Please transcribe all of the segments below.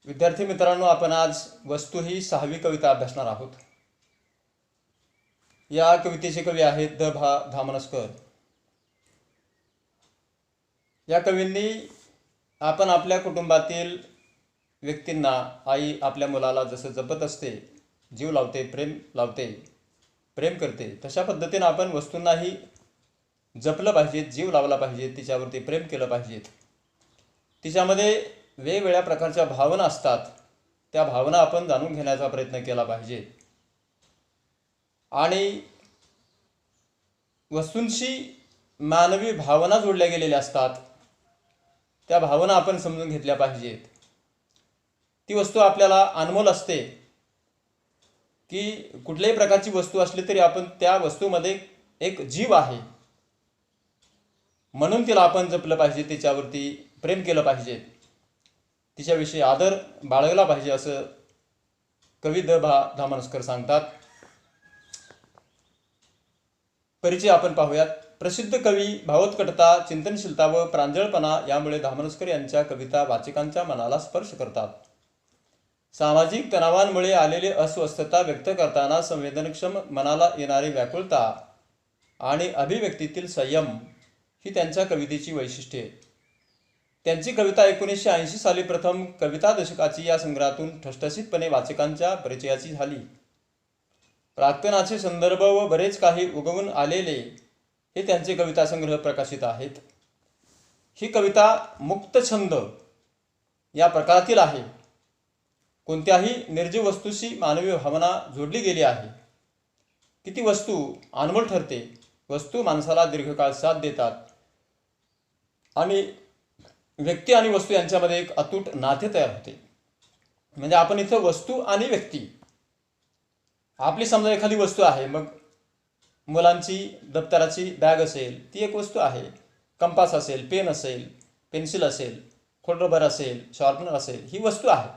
विद्यार्थी मित्रांनो, आपण आज वस्तू ही 6वी कविता अभ्यासणार आहोत। या कवितेचे कवी आहेत द.भा. धामनस्कर। या कवींनी आपण आपल्या कुटुंबातील व्यक्तींना, आई आपल्या मुलाला जसं जपत असते, जीव लावते, प्रेम लावते, प्रेम करते, तशा पद्धतीने आपण वस्तूंनाही जपलं पाहिजे, जीव लावला पाहिजे, तिच्यावरती प्रेम केलं पाहिजे। तिच्यामध्ये वेगवेगळ्या प्रकारच्या भावना असतात, त्या भावना आपण जाणून घेण्याचा प्रयत्न केला पाहिजे आणि वस्तूंशी मानवी भावना जोडल्या गेलेल्या असतात, त्या भावना आपण समजून घेतल्या पाहिजेत। ती वस्तू आपल्याला अनमोल असते की कुठल्याही प्रकारची वस्तू असली तरी आपण त्या वस्तूमध्ये एक जीव आहे म्हणून तिला आपण जपलं पाहिजे, तिच्यावरती प्रेम केलं पाहिजे, तिच्याविषयी आदर बाळगला पाहिजे असं कवी द.भा. धामनस्कर सांगतात। परिचय आपण पाहूयात। प्रसिद्ध कवी, भावोत्कटता, चिंतनशीलता व प्रांजळपणा यामुळे धामनस्कर यांच्या कविता वाचकांच्या मनाला स्पर्श करतात। सामाजिक तणावांमुळे आलेली अस्वस्थता व्यक्त करताना संवेदनक्षम मनाला येणारी व्याकुळता आणि अभिव्यक्तीतील संयम ही त्यांच्या कवितेची वैशिष्ट्ये। त्यांची कविता 1980 साली प्रथम कविता दशकाची या संग्रहातून ठसठसीतपणे वाचकांच्या परिचयाची झाली। प्राक्तनाचे संदर्भ व बरेच काही उगवून आलेले हे त्यांचे कविता संग्रह प्रकाशित आहेत। ही कविता मुक्त छंद या प्रकारातील आहे। कोणत्याही निर्जीव वस्तूशी मानवी भावना जोडली गेली आहे की ती वस्तू अनमोल ठरते। वस्तू माणसाला दीर्घकाळ साथ देतात आणि व्यक्ती आणि वस्तू यांच्यामध्ये एक अतूट नाते तयार होते। म्हणजे आपण इथं वस्तू आणि व्यक्ती, आपली समजा एखादी वस्तू आहे, मग मुलांची दप्तराची बॅग असेल ती एक वस्तू आहे, कंपास असेल, पेन असेल, पेन्सिल असेल, खोड रबर असेल, शॉर्पनर असेल, ही वस्तू आहे।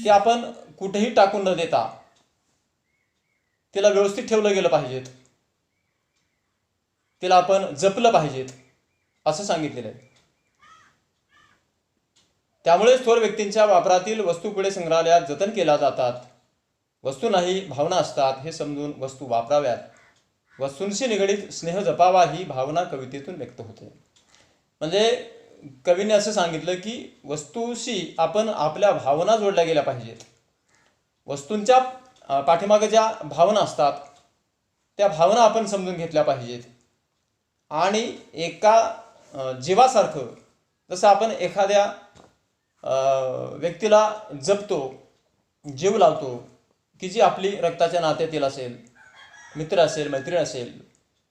ती आपण कुठेही टाकून न देता तिला व्यवस्थित ठेवलं गेलं पाहिजे, तिला आपण जपलं पाहिजेत असं सांगितलेलं आहे। त्यामुळे थोर व्यक्तींच्या वापरातील वस्तू पुढे संग्रहालयात जतन केल्या जातात। वस्तू नाही, भावना असतात हे समजून वस्तू वापराव्यात। वस्तूंशी निगडीत स्नेह जपावा ही भावना कवितेतून व्यक्त होते। म्हणजे कवीने असं सांगितलं की वस्तूशी आपण आपल्या भावना जोडल्या गेल्या पाहिजेत। वस्तूंच्या पाठीमागे ज्या भावना असतात त्या भावना आपण समजून घेतल्या पाहिजेत आणि एका जीवासारखं, जसं आपण एखाद्या व्यक्तीला जपतो, जीव लावतो की जी आपली रक्ताच्या नात्यातील असेल, मित्र असेल, मैत्रीण असेल,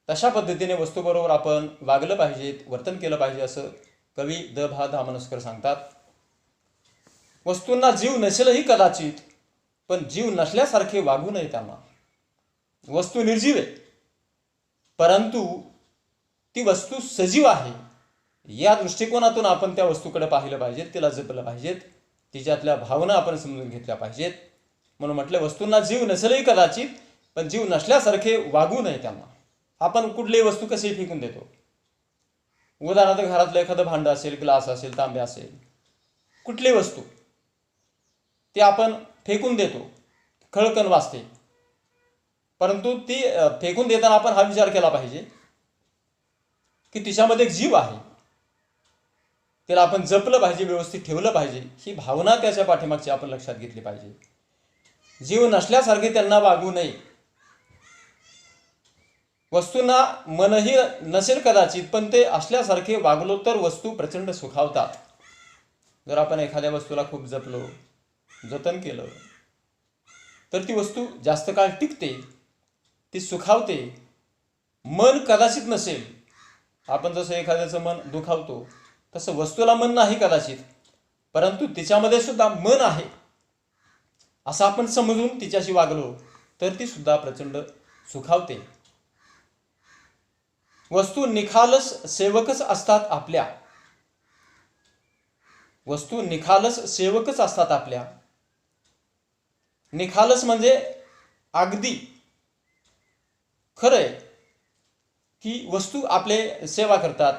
तशा पद्धतीने वस्तूबरोबर आपण वागलं पाहिजेत, वर्तन केलं पाहिजे असं कवी द.भा. धामनस्कर सांगतात। वस्तूंना जीव नसेलही कदाचित, पण जीव नसल्यासारखे वागू नये त्यांना। वस्तू निर्जीव आहे परंतु ती वस्तू सजीव आहे या दृष्टिकोनातून आपण त्या वस्तूकडे पाहिलं पाहिजे, तिला जपलं पाहिजेत, तिच्यातल्या भावना आपण समजून घेतल्या पाहिजेत। म्हणून म्हटलं वस्तूंना जीव नसेलही कदाचित, पण जीव नसल्यासारखे वागू नये त्यांना। आपण कुठलीही वस्तू कशी फेकून देतो, उदाहरणार्थ घरातलं एखादं भांडं असेल, ग्लास असेल, तांबे असेल, कुठलीही वस्तू ती आपण फेकून देतो, खळकन वाजते, परंतु ती फेकून देताना आपण हा विचार केला पाहिजे की तिच्यामध्ये एक जीव आहे, तिला आपण जपलं पाहिजे, व्यवस्थित ठेवलं पाहिजे, ही भावना त्याच्या पाठीमागची आपण लक्षात घेतली पाहिजे। जीव नसल्यासारखे त्यांना वागू नये। वस्तूंना मनही नसेल कदाचित, पण ते असल्यासारखे वागलो तर वस्तू प्रचंड सुखावतात। जर आपण एखाद्या वस्तूला खूप जपलो, जतन केलं तर ती वस्तू जास्त काळ टिकते, ती सुखावते। मन कदाचित नसेल, आपण जसं एखाद्याचं मन दुखावतो तसं वस्तूला मन नाही कदाचित, परंतु तिच्यामध्ये सुद्धा मन आहे असं आपण समजून तिच्याशी वागलो तर ती सुद्धा प्रचंड सुखावते। वस्तू निखालस सेवकच असतात आपल्या। वस्तू निखालस सेवकच असतात आपल्या। निखालस म्हणजे अगदी खरंय की वस्तू आपले सेवा करतात,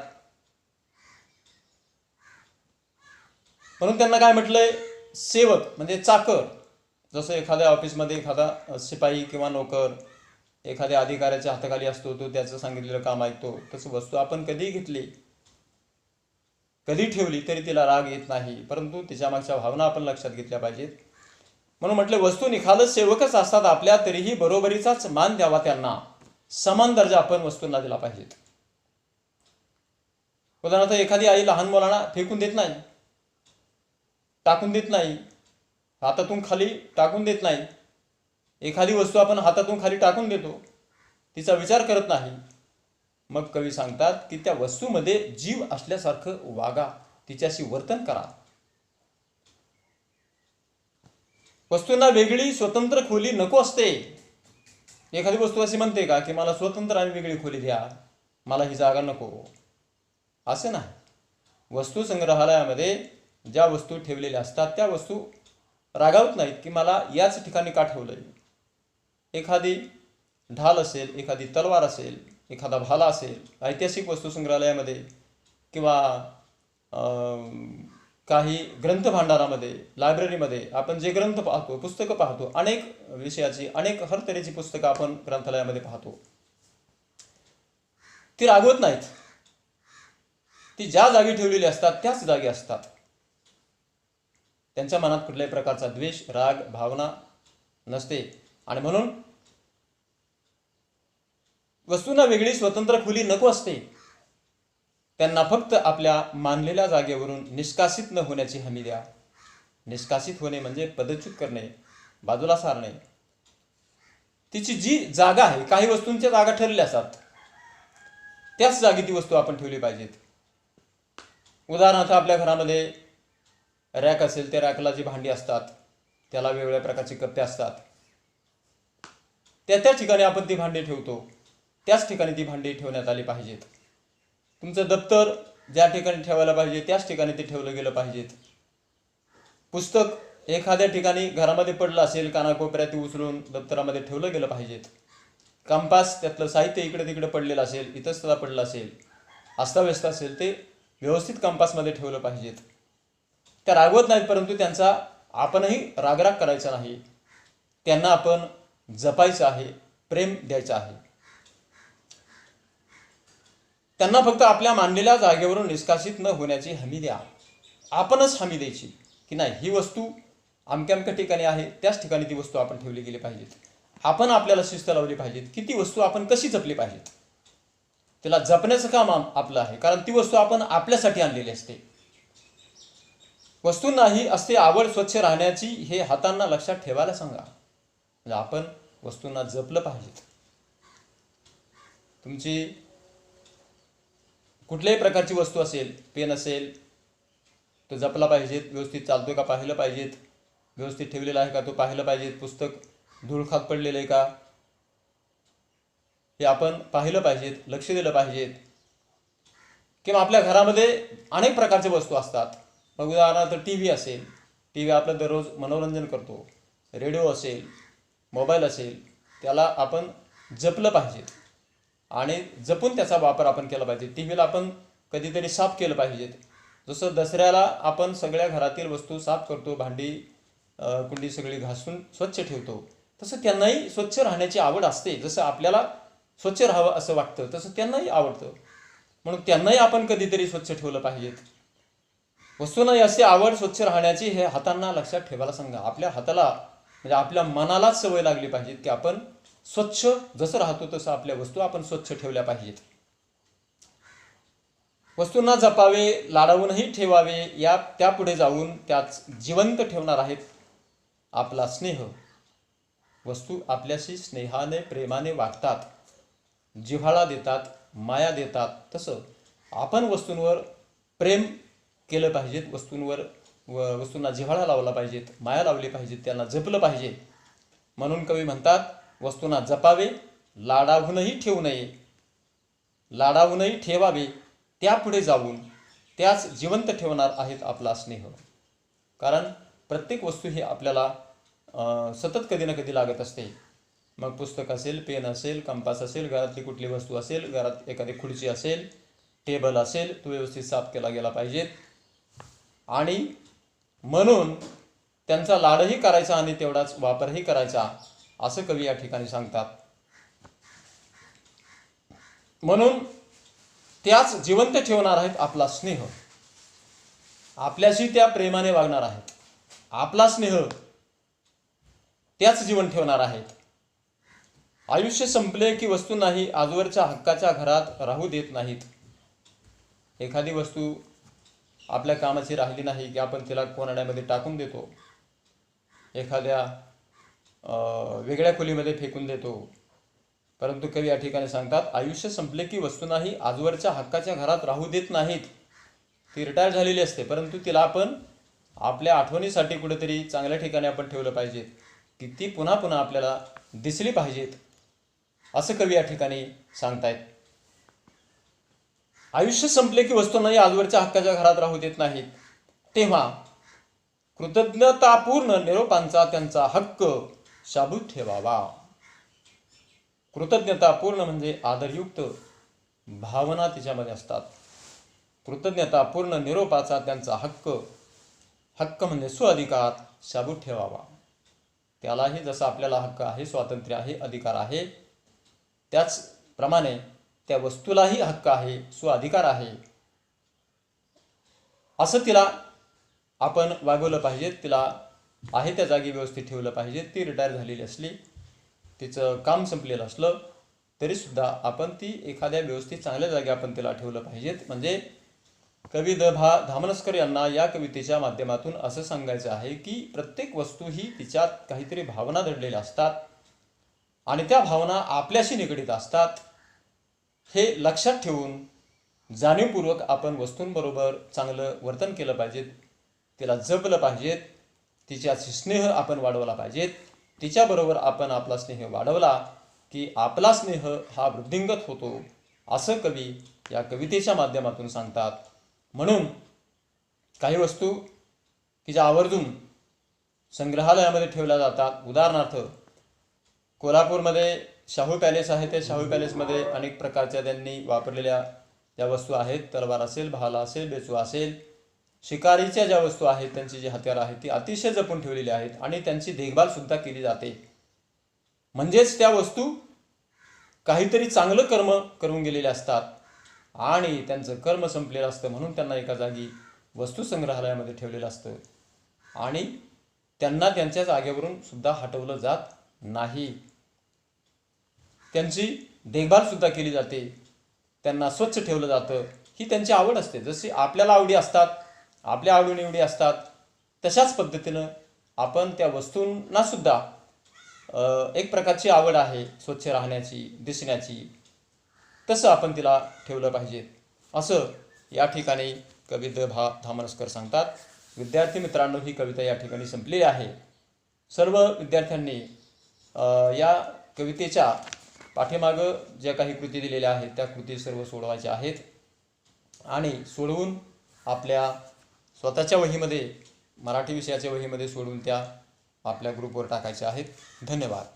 म्हणून त्यांना काय म्हटलंय, सेवक म्हणजे चाकर, जसं एखाद्या ऑफिसमध्ये एखादा शिपाई किंवा नोकर एखाद्या अधिकाऱ्याच्या हाताखाली असतो, तो त्याचं सांगितलेलं काम ऐकतो, तसं वस्तू आपण कधी घेतली कधी ठेवली तरी तिला राग येत नाही, परंतु तिच्या मागच्या भावना आपण लक्षात घेतल्या पाहिजेत. म्हणून म्हटलं वस्तू निखालस सेवकच असतात आपल्या, तरीही बरोबरीचाच मान द्यावा त्यांना, समान दर्जा आपण वस्तूंना दिला पाहिजेत. उदाहरणार्थ एखादी आई लहान मुलांना फेकून देत नाही, टाकून देत नाही, हातातून खाली टाकून देत नाही. एखादी वस्तू आपण हातातून खाली टाकून देतो, तिचा विचार करत नाही. मग कवी सांगतात की त्या वस्तूमध्ये जीव असल्यासारखं वागा, तिच्याशी वर्तन करा. वस्तूंना वेगळी स्वतंत्र खोली नको असते. एखादी वस्तू अशी म्हणते का की मला स्वतंत्र आणि वेगळी खोली द्या, मला ही जागा नको, असं नाही. वस्तू संग्रहालयामध्ये ज्या वस्तू ठेवलेल्या असतात त्या वस्तू रागावत नाहीत की मला याच ठिकाणी का ठेवलंय. एखादी ढाल असेल, एखादी तलवार असेल, एखादा भाला असेल, ऐतिहासिक वस्तू संग्रहालयामध्ये किंवा काही ग्रंथ भांडारामध्ये, लायब्ररीमध्ये आपण जे ग्रंथ पाहतो, पुस्तकं पाहतो, अनेक विषयाची, अनेक हर तऱ्हेची पुस्तकं आपण ग्रंथालयामध्ये पाहतो, ती रागवत नाहीत. ती ज्या जागी ठेवलेली असतात त्याच जागी असतात. त्यांच्या मनात कुठल्याही प्रकारचा द्वेष, राग, भावना नसते. आणि म्हणून वस्तूंना वेगळी स्वतंत्र खोली नको असते. त्यांना फक्त आपल्या मानलेल्या जागेवरून निष्कासित न होण्याची हमी द्या. निष्कासित होणे म्हणजे पदच्युत करणे, बाजूला सारणे. तिची जी जागा आहे, काही वस्तूंच्या जागा ठरलेल्या असतात, त्याच जागी ती वस्तू आपण ठेवली पाहिजेत. उदाहरणार्थ आपल्या घरामध्ये रॅक असेल, त्या रॅकला जी भांडी असतात त्याला वेगवेगळ्या प्रकारचे कप्पे असतात. त्या ठिकाणी आपण ती भांडी ठेवतो, त्याच ठिकाणी ती भांडी ठेवण्यात आली पाहिजेत. तुमचं दप्तर ज्या ठिकाणी ठेवायला पाहिजे त्याच ठिकाणी ते ठेवलं गेलं पाहिजेत. पुस्तक एखाद्या ठिकाणी घरामध्ये पडलं असेल, कानाकोपऱ्यात उचलून दप्तरामध्ये ठेवलं गेलं पाहिजेत. कंपास त्यातलं साहित्य इकडे तिकडे पडलेलं असेल, इतस्ततः पडलं असेल, अस्ताव्यस्त असेल, ते व्यवस्थित कंपासमध्ये ठेवलं पाहिजेत. त्या रागवत नाहीत, परंतु त्यांचा आपणही रागराग करायचा नाही. त्यांना आपण जपायचं आहे, प्रेम द्यायचं आहे. त्यांना फक्त आपल्या मांडलेल्या जागेवरून निष्कासित न होण्याची हमी द्या. आपणच हमी द्यायची की नाही, ही वस्तू अमक्या अमक्या ठिकाणी आहे, त्याच ठिकाणी ती वस्तू आपण ठेवली गेली पाहिजेत. आपण आपल्याला शिस्त लावली पाहिजेत की ती वस्तू आपण कशी जपली पाहिजेत. तिला जपण्याचं काम आपलं आहे, कारण ती वस्तू आपण आपल्यासाठी आणलेली असते. वस्तूंनाही असते आवड स्वच्छ राहण्याची, हे हातांना लक्षात ठेवायला सांगा. म्हणजे आपण वस्तूंना जपलं पाहिजेत. तुमची कुठल्याही प्रकारची वस्तू असेल, पेन असेल, तो जपला पाहिजेत. व्यवस्थित चालतोय का पाहिलं पाहिजेत, व्यवस्थित ठेवलेला आहे का तो पाहिलं पाहिजेत. पुस्तक धूळ खात पडलेलं आहे का हे आपण पाहिलं पाहिजेत, लक्ष दिलं पाहिजेत. किंवा आपल्या घरामध्ये अनेक प्रकारच्या वस्तू असतात. मग उदाहरणार्थ टी व्ही असेल, टी व्ही आपलं दररोज मनोरंजन करतो. रेडिओ असेल, मोबाईल असेल, त्याला आपण जपलं पाहिजेत आणि जपून त्याचा वापर आपण केला पाहिजे. टी व्हीला आपण कधीतरी साफ केलं पाहिजेत. जसं दसऱ्याला आपण सगळ्या घरातील वस्तू साफ करतो, भांडी कुंडी सगळी घासून स्वच्छ ठेवतो, तसं त्यांनाही स्वच्छ राहण्याची आवड असते. जसं आपल्याला स्वच्छ राहावं असं वाटतं, तसं त्यांनाही आवडतं. म्हणून त्यांनाही आपण कधीतरी स्वच्छ ठेवलं पाहिजेत. वस्तूंनाही अशी आवड स्वच्छ राहण्याची, हे हातांना लक्षात ठेवायला सांगा. आपल्या हाताला म्हणजे आपल्या मनालाच सवय लागली पाहिजे की आपण स्वच्छ जसं राहतो तसं आपल्या वस्तू आपण स्वच्छ ठेवल्या पाहिजेत. वस्तूंना जपावे, लाडावूनही ठेवावे. त्यापुढे जाऊन त्याच जिवंत ठेवणार आहेत आपला स्नेह. वस्तू आपल्याशी स्नेहाने, प्रेमाने वागतात, जिव्हाळा देतात, माया देतात. तसं आपण वस्तूंवर प्रेम केलं पाहिजेत, वस्तूंना जिव्हाळा लावला पाहिजेत, माया लावली पाहिजेत, त्यांना जपलं पाहिजे. म्हणून कवी म्हणतात, वस्तूंना जपावे, लाडावूनही ठेवू नये, लाडावूनही ठेवावे. त्यापुढे जाऊन त्याच जिवंत ठेवणार आहेत आपला स्नेह. कारण प्रत्येक वस्तू ही आपल्याला सतत कधी ना कधी लागत असते. मग पुस्तक असेल, पेन असेल, कंपास असेल, घरातली कुठली वस्तू असेल, घरात एखादी खुर्ची असेल, टेबल असेल, तो व्यवस्थित साफ केला गेला पाहिजेत. आणि म्हणून त्यांचा लाडही करायचा आणि तेवढाच वापरही करायचा, असं कवी या ठिकाणी सांगतात. म्हणून त्याच जिवंत ठेवणार आहेत आपला स्नेह. आपल्याशी त्या प्रेमाने वागणार आहेत. आपला स्नेह त्याच जीवन ठेवणार आहेत. आयुष्य संपले की वस्तू नाही आजवरच्या हक्काच्या घरात राहू देत नाहीत. एखादी वस्तू आपल्या कामाची राहिली नाही की आपण तिला कोनाड्यामध्ये टाकून देतो, एखाद्या वेगळ्या खोलीमध्ये फेकून देतो. परंतु कवी या ठिकाणी सांगतात, आयुष्य संपले की वस्तू नाही आजवरच्या हक्काच्या घरात राहू देत नाहीत. ती रिटायर झालेली असते, परंतु तिला आपण आपल्या आठवणीसाठी कुठेतरी चांगल्या ठिकाणी आपण ठेवलं पाहिजे, की ती पुन्हा पुन्हा आपल्याला दिसली पाहिजेत, असं कवी या ठिकाणी सांगतायत. आयुष्य संपले की वस्तू नाही आजवरच्या हक्काच्या घरात राहू देत नाहीत, तेव्हा कृतज्ञतापूर्ण निरोपांचा त्यांचा हक्क शाबूत ठेवावा. कृतज्ञतापूर्ण म्हणजे आदरयुक्त भावना तिच्यामध्ये असतात. कृतज्ञतापूर्ण निरोपाचा त्यांचा हक्क म्हणजे स्वाधिकार शाबूत ठेवावा. त्यालाही जसा आपल्याला हक्क आहे, स्वातंत्र्य आहे, अधिकार आहे, त्याचप्रमाणे त्या वस्तूलाही हक्क आहे, स्वाधिकार आहे. असं तिला आपण वागवलं पाहिजे. तिला आहे त्या जागी व्यवस्थित ठेवलं पाहिजे. ती रिटायर झालेली असली, तिचं काम संपलेलं असलं तरीसुद्धा आपण ती एखाद्या व्यवस्थित चांगल्या जागी आपण तिला ठेवलं पाहिजेत. म्हणजे कवी धामनस्कर यांना या कवितेच्या माध्यमातून असं सांगायचं आहे की प्रत्येक वस्तू ही तिच्यात काहीतरी भावना दडलेल्या असतात आणि त्या भावना आपल्याशी निगडीत असतात. हे लक्षात ठेवून जाणीवपूर्वक आपण वस्तूंबरोबर चांगलं वर्तन केलं पाहिजे, तिला जपलं पाहिजेत, तिच्याशी स्नेह आपण वाढवला पाहिजेत. तिच्याबरोबर आपण आपला स्नेह वाढवला की आपला स्नेह हा वृद्धिंगत होतो, असं कवी या कवितेच्या माध्यमातून सांगतात. म्हणून काही वस्तू की ज्या आवर्जून संग्रहालयामध्ये ठेवल्या जातात. उदाहरणार्थ कोल्हापूरमध्ये शाहू पॅलेस आहे, त्या शाहू पॅलेसमध्ये अनेक प्रकारच्या त्यांनी वापरलेल्या ज्या वस्तू आहेत, तलवार असेल, भाला असेल, बेचू असेल, शिकारीच्या ज्या वस्तू आहेत, त्यांची जी हत्यारं आहेत ती अतिशय जपून ठेवलेली आहेत आणि त्यांची देखभाल सुद्धा केली जाते. म्हणजेच त्या वस्तू काहीतरी चांगलं कर्म करून गेलेले असतात आणि त्यांचं कर्म संपलेलं असतं, म्हणून त्यांना एका जागी वस्तू संग्रहालयामध्ये ठेवलेलं असतं आणि त्यांना त्यांच्या जागेवरून सुद्धा हटवलं जात नाही. त्यांची देखभाल सुद्धा केली जाते, त्यांना स्वच्छ ठेवलं जातं. ही त्यांची आवड असते. जशी आपल्याला आवडी असतात, आपल्या आवडीनिवडी असतात, तशाच पद्धतीनं आपण त्या वस्तूंना सुद्धा एक प्रकारची आवड आहे स्वच्छ राहण्याची, दिसण्याची, तसं आपण तिला ठेवलं पाहिजे, असं या ठिकाणी कवी धामनस्कर सांगतात. विद्यार्थी मित्रांनो, ही कविता या ठिकाणी संपलेली आहे. सर्व विद्यार्थ्यांनी या कवितेच्या पाठीमागं ज्या काही कृती दिलेल्या आहेत त्या कृती सर्व सोडवायच्या आहेत आणि सोडवून आपल्या स्वतःच्या वहीमध्ये, मराठी विषयाच्या वहीमध्ये सोडून त्या आपल्या ग्रुपवर टाकायच्या आहेत. धन्यवाद.